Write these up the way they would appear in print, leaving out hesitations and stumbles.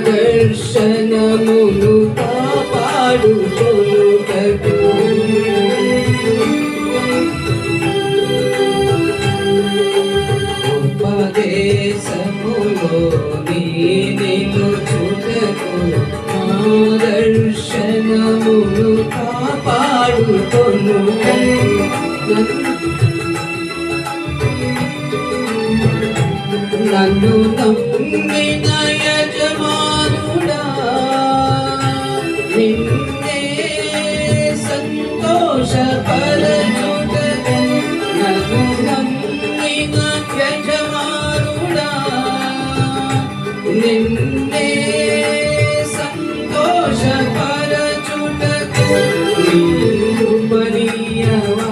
దర్శనమును కాపాడుకొనుటకు ఉపదేశములో నిలుచుటకు దర్శనమును కాపాడుకొనుటకు నన్ను నమ్మిన యజమానుడా నిన్నే సంతోషపరచుటకు నన్ను నమ్మిన యజమానుడా నిన్నే సంతోషపరచుటకు నీవు పనియవా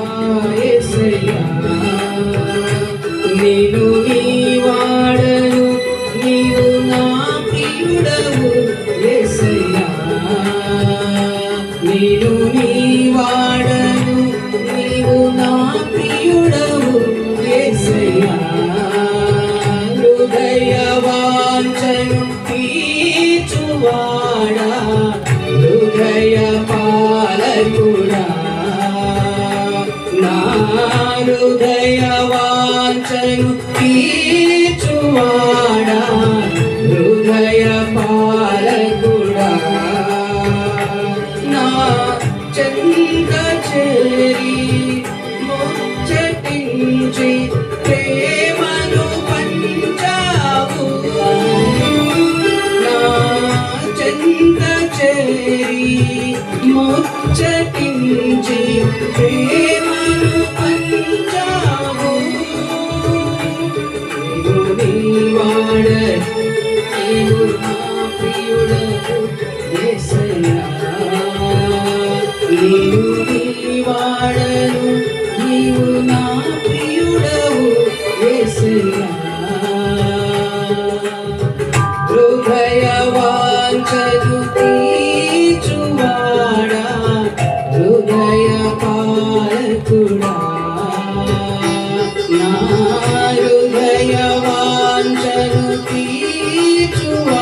యేసయ్యా నేను నీ వాడను నీవు నా ప్రియుడవు యేసయ్యా నేను నీ వాడను నీవు నా ప్రియుడవు యేసయ్యా హృదయ వాంఛను తీర్చువాడా హృదయ పాలకుడా నా హృదయ వాంఛను తీర్చువాడా హృదయ పాలకుడా నా చెంత చేరి ముచ్చటించి ప్రేమను పంచావు నా చెంత చేరి ముచ్చటించి ప్రేమను పంచావు నీవు నీ వాడ నీవు నా ప్రియుడవు యేసయ్యా నీవు నీ వాడను నీవు నా ప్రియుడవు యేసయ్యా హృదయ వాంఛను తీర్చువాడా హృదయ పాలకుడా నా హృదయ వాంఛను తీర్చువాడా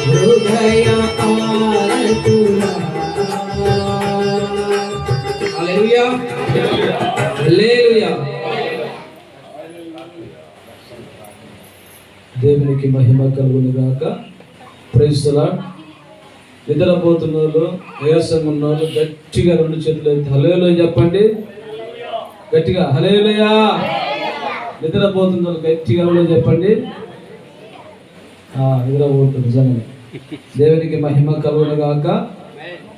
హృదయ పాలకుడా హల్లెలూయా హల్లెలూయా దేవునికి మహిమ కలుగును గాక. Praise the Lord. నిద్రపోతున్న వాళ్ళు నీరసంగా ఉన్న వాళ్ళు గట్టిగా రెండు చేతులు ఎత్తి హల్లెలూయా చెప్పండి. గట్టిగా హల్లెలూయా. నిద్రపోతున్న వాళ్ళు గట్టిగా చెప్పండి. నిద్రపోతుంది నిజంగా. దేవునికి మహిమ కలుగును గాక.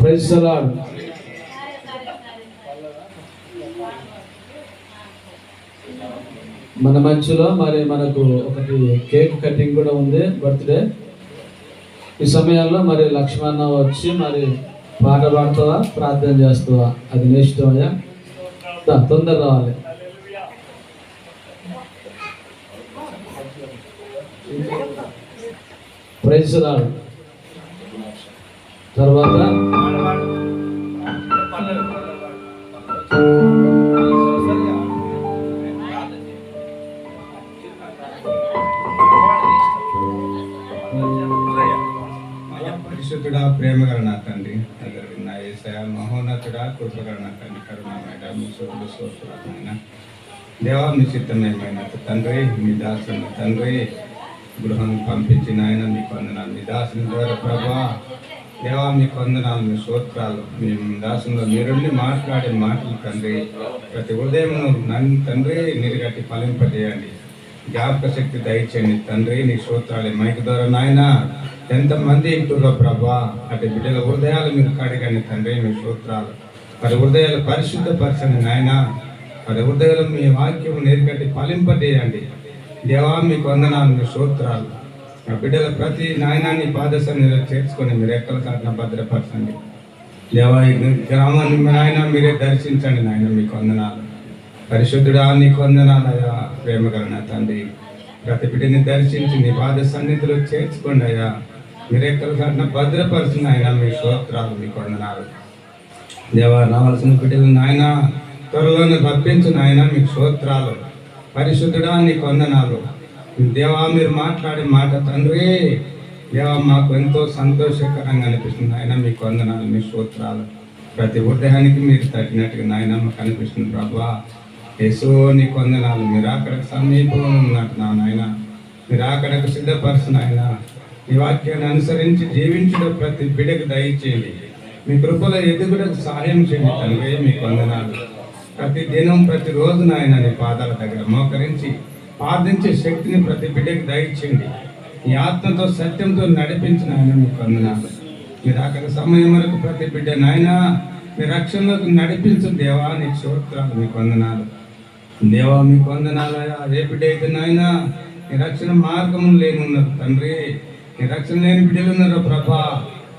Praise the Lord. మన మధ్యలో మరి మనకు ఒకటి కేక్ కటింగ్ కూడా ఉంది, బర్త్డే. ఈ సమయాల్లో మరి లక్ష్మణ వచ్చి మరి పాట పాడుతావా, ప్రార్థన చేస్తావా, అది నేర్చుతావా? తొందర రావాలి. Praise the Lord. తర్వాత పరిశుద్ధుడా, ప్రేమగల నా తండ్రి, నా యేసయ్యా, మహోన్నతుడా, కృపగల నా తండ్రి, కరుణామయుడా, మీ శుభ స్తోత్రాలైన దేవా, మీ చిత్తమేమైన తండ్రి, మీ దాసుని తండ్రి గృహం పంపించిన ఆయన మీకు వందనాలు. మీ దాసుని ద్వారా ప్రభా దేవా మీకు వందనాలు, మీ స్తోత్రాలు. మీ దాసులో మీరుండి మాట్లాడే మాటలు తండ్రి ప్రతి ఉదయం నన్ను తండ్రి నీరుగట్టి ఫలింపజేయండి. జ్ఞాపక శక్తి దయచేయండి తండ్రి. నీ స్తోత్రాలు మైక్ ద్వారా నాయన ఎంతమంది ఇంటులో ప్రభా అటు బిడ్డల హృదయాలు మీరు కడగండి తండ్రి. మీ స్తోత్రాలు వారి హృదయాలు పరిశుద్ధపరచండి నాయన. వారి హృదయాలు మీ వాక్యం నీరుగట్టి ఫలింపజేయండి దేవా. మీకు వందనాలు, మీ స్తోత్రాలు. ఆ బిడ్డల ప్రతి నాయనాన్ని పాదసన్నిధిలో చేర్చుకొని మీరు ఎక్కల కాటిన భద్రపరచండి దేవా. ఈ గ్రామాన్ని నాయన మీరే దర్శించండి నాయన. మీకు వందనాలు పరిశుద్ధుడా, నీకు వందనాలయ్యా. ప్రేమగల నా తండ్రి ప్రతి బిడ్డని దర్శించి నీ పాద సన్నిధిలో చేర్చుకోండి అయ్యా. మీరు ఎక్కల కాటిన భద్రపరచండి ఆయన. మీ స్తోత్రాలు, మీకు వందనాలు దేవా. రావాల్సిన బిడ్డలు నాయన త్వరలోనే రప్పించు నాయన. మీకు స్తోత్రాలు పరిశుద్ధుడా, నీకు వందనాలు దేవా. మీరు మాట్లాడే మాట తండ్రి దేవా మాకు ఎంతో సంతోషకరంగా అనిపిస్తుంది ఆయన. మీకు వందనాలు, మీ స్తోత్రాలు. ప్రతి హృదయానికి మీరు తట్టినట్టుగా నాయన మాకు అనిపిస్తుంది ప్రభా. యేసు నీకు వందనాలు. మీరు అక్కడికి సమీపంలో ఉన్నట్టు నాయన, మీరు అక్కడకు సిద్ధపరచిన ఆయన. ఈ వాక్యాన్ని అనుసరించి జీవించడం ప్రతి బిడ్డకు దయచేయండి. మీ కృపలో ఎదుగుడకు సహాయం చేయండి తండ్రి. మీకు వందనాలు. ప్రతి దినం ప్రతిరోజు నాయన నీ పాదాల దగ్గర మోకరించి ప్రార్థించే శక్తిని ప్రతి బిడ్డకు దయచేయండి. ఈ ఆత్మతో సత్యంతో నడిపించిన ఆయన మీకు వందనాలు. మీరు అక్కడ సమయం వరకు ప్రతి బిడ్డ నాయన మీ రక్షణలోకి నడిపించు దేవా. నీకు స్తోత్రాలు, మీకు వందనాలు దేవా. మీకు వందనాలు. ఏ బిడ్డ అయితే నాయన ఈ రక్షణ మార్గం లేని ఉన్నారు తండ్రి, ఈ రక్షణ లేని బిడ్డలు ఉన్నారు ప్రభా.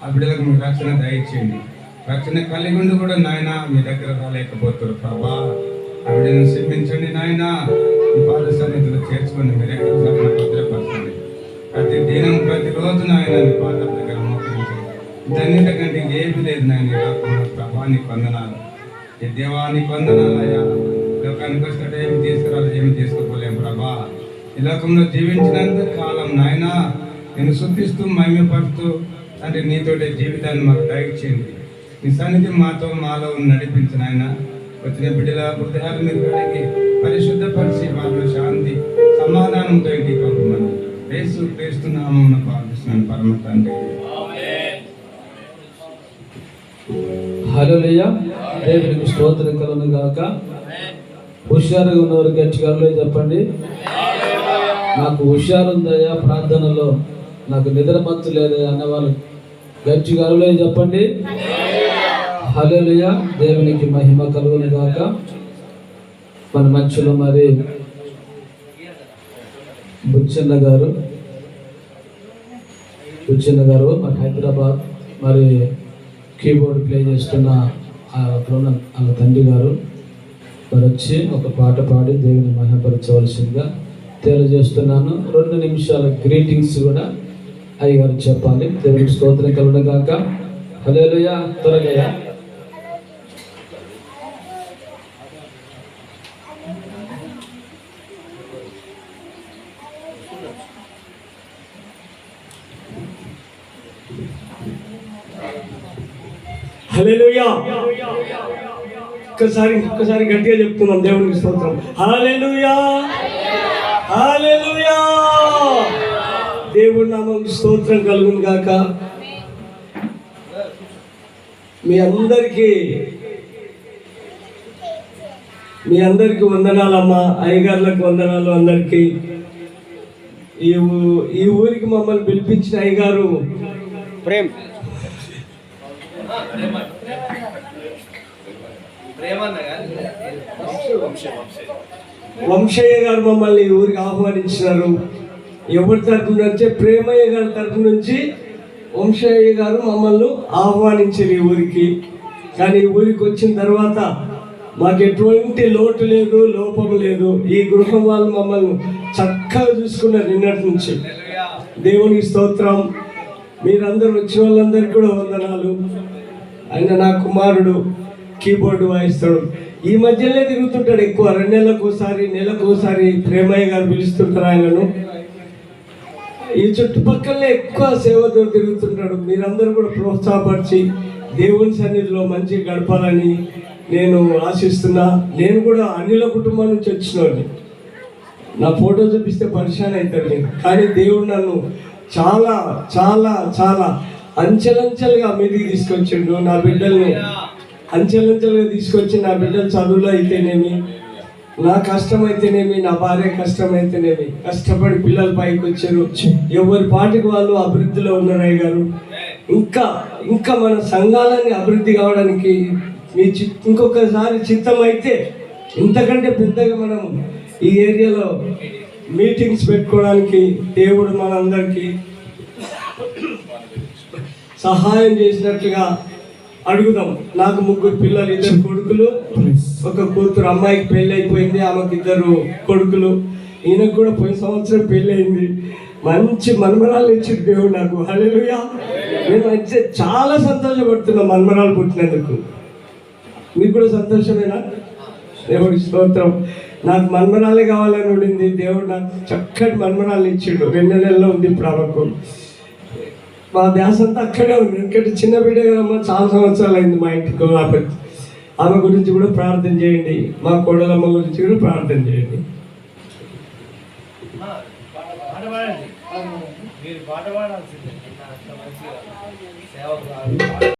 ఆ బిడ్డలకు మీ రక్షణ దయచేయండి. రక్షణ కలిగి ఉండి కూడా నాయన మీ దగ్గర రాలేకపోతారు ప్రభా. ఆ బిడ్డను క్షమించండి నాయన. మీ పాద సన్నిధిలో చేర్చుకొని మీరు ఎక్కడ భద్రపరచండి. ప్రతి దినం ప్రతిరోజు నాయన మీ పాదాల దగ్గర మోకరించండి. ధన్యత కంటే ఏది లేదు నాయన ప్రభా. నీకు వందనాలు. ఈ దేవానికి వందనాలు అయ్యా. లోకానికి వస్తే ఏమి తీసుకురాలి, ఏమి తీసుకోలేము ప్రభా. ఈ లోకంలో జీవించినంత కాలం నాయన నేను శుద్ధిస్తూ మహిమపడుతూ అంటే నీతోటి జీవితాన్ని మాకు దయచేయండి. నీ సన్నిధి మాలో నడిపించిన ఆయన. వచ్చిన బిడ్డల హృదయాలు మీరు కడిగి పరిశుద్ధపరిచి వాళ్ళలో శాంతి సమాధానంతో ఇంటికి పంపమని యేసు క్రీస్తు నామమున ప్రార్థిస్తున్నాను పరమ తండ్రి. హల్లెలూయా. దేవునికి స్తోత్రం కలుగును గాక. హుషారుగా ఉన్నవారు గట్టిగా చెప్పండి. నాకు హుషారు ఉందయ్యా ప్రార్థనలో, నాకు నిద్ర మత్తు లేదయ్యా అన్నవాళ్ళు గట్టిగా చెప్పండి. హల్లెలూయా. దేవునికి మహిమ కలుగును గాక. మన మధ్యలో మరి బుచ్చన్న గారు మరి హైదరాబాద్ మరి కీబోర్డ్ ప్లే చేస్తున్న వాళ్ళ తండ్రి గారు మరి వచ్చి ఒక పాట పాడి దేవుని మహిమపరచవలసిందిగా తెలియజేస్తున్నాను. 2 నిమిషాల గ్రీటింగ్స్ కూడా అయ్యగారు చెప్పాలి. దేవునికి స్తోత్రం కలుగును గాక. హల్లెలూయా. త్వరగా హల్లెలూయా. ఒక్కసారి గట్టిగా చెప్తున్నాం దేవునికి స్తోత్రం. హల్లెలూయా, హల్లెలూయా. దేవుడి నామముకు స్తోత్రం కలుగును గాక. మీ అందరికీ వందనాలమ్మా. అయ్యగారులకు వందనాలు అందరికీ. ఈ ఊరికి మమ్మల్ని పిలిపించిన అయ్యగారు వంశయ్య గారు మమ్మల్ని ఈ ఊరికి ఆహ్వానించినారు. ఎవరి తరఫు నుంచి? ప్రేమయ్య గారి తరఫు నుంచి వంశయ్య గారు మమ్మల్ని ఆహ్వానించారు ఈ ఊరికి. కానీ ఈ ఊరికి వచ్చిన తర్వాత మాకు ఎటువంటి లోటు లేదు, లోపం లేదు. ఈ గృహం వాళ్ళు మమ్మల్ని చక్కగా చూసుకున్నారు నిన్నటి నుంచి. దేవునికి స్తోత్రం. మీరందరూ వచ్చిన వాళ్ళందరికీ కూడా వందనాలు. ఆయన నా కుమారుడు కీబోర్డు వాయిస్తాడు. ఈ మధ్యలోనే తిరుగుతుంటాడు ఎక్కువ. 2 నెలలకు ఒకసారి ప్రేమయ్య గారు పిలుస్తుంటారు ఆయనను. ఈ చుట్టుపక్కలనే ఎక్కువ సేవతో తిరుగుతుంటాడు. మీరందరూ కూడా ప్రోత్సాహపరిచి దేవుని సన్నిధిలో మంచిగా గడపాలని నేను ఆశిస్తున్నా. నేను కూడా అనిల కుటుంబం నుంచి వచ్చినోని. నా ఫోటో చూపిస్తే పరిశాన్ అవుతాడు నేను. కానీ దేవుడు నన్ను చాలా చాలా చాలా అంచెలంచెలుగా మీదికి తీసుకొచ్చిండు. నా బిడ్డల్ని అంచెలంచెలుగా తీసుకొచ్చి నా బిడ్డలు చదువులో అయితేనేమి, నా కష్టం అయితేనేమి, నా భార్య కష్టం అయితేనేమి కష్టపడి పిల్లలు పైకి వచ్చారు. ఎవరి పాటికి వాళ్ళు అభివృద్ధిలో ఉన్నారు అయ్య గారు. ఇంకా మన సంఘాలన్నీ అభివృద్ధి కావడానికి మీ ఇంకొకసారి చిత్తం అయితే ఇంతకంటే పెద్దగా మనం ఈ ఏరియాలో మీటింగ్స్ పెట్టుకోవడానికి దేవుడు మనందరికీ సహాయం చేసినట్లుగా అడుగుదాం. నాకు 3 పిల్లలు, 2 కొడుకులు, 1 కూతురు. అమ్మాయికి పెళ్ళి అయిపోయింది, ఆమెకు 2 కొడుకులు. ఈయనకు కూడా పోయిన సంవత్సరం పెళ్ళి అయింది. మంచి మన్మరాలు ఇచ్చింది దేవుడు నాకు. హల్లెలూయా. నేను అయితే చాలా సంతోషపడుతున్నా మన్మరాలు పుట్టినందుకు. మీకు కూడా సంతోషమేనా? దేవుడి స్తోత్రం. నాకు మన్మరాలే కావాలని ఉండింది. దేవుడు నాకు చక్కటి మన్మరాలు ఇచ్చిండు. 2 నెలల్లో ఉంది ఇప్పుడు ఆమెకు. మా ధ్యాస అంతా అక్కడే ఉంది. ఎందుకంటే చిన్న బిడ్డ కదమ్మా, చాలా సంవత్సరాలు అయింది మా ఇంటికి రాకపోతే. ఆమె గురించి కూడా ప్రార్థన చేయండి, మా కోడలమ్మ గురించి కూడా ప్రార్థన చేయండి. మీరు పాట పాడాల్సిందే.